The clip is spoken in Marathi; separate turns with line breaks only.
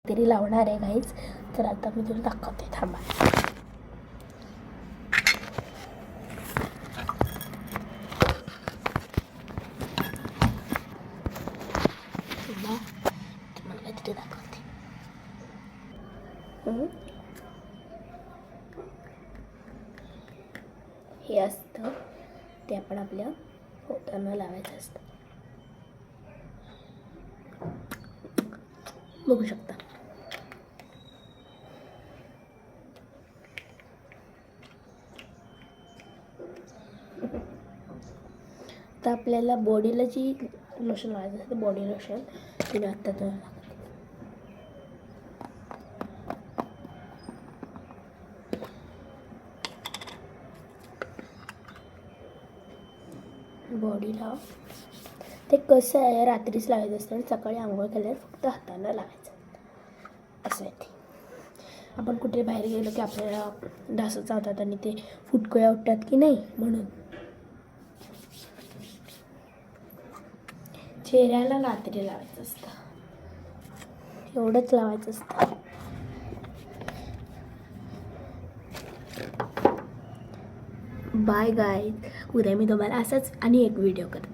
तरी लावणार आहे गाईज. तर आता मी तुला दाखवते, थांबा. तुम्हाला काहीतरी दाखवते. हे असतं ते आपण आपल्या होटांना लावायचं असतं. बघू शकता. तर आपल्याला बॉडीला जी लोशन लावायचं असतं, बॉडी लोशन तिने आत्ता तर बॉडीला ते कसं आहे, रात्रीच लावायचं असतं आणि सकाळी आंघोळ केल्यावर फक्त हाताला लावायचं असं आहे ते. आपण कुठे बाहेर गेलो की आपल्याला डास चावतात आणि ते फुटकुळ्या उठतात की नाही, म्हणून चेहऱ्याला रात्री लावायचं असतं, एवढंच लावायचं असतं. बाय गाय. उद्या मी तुम्हाला असाच आणि एक व्हिडिओ करते.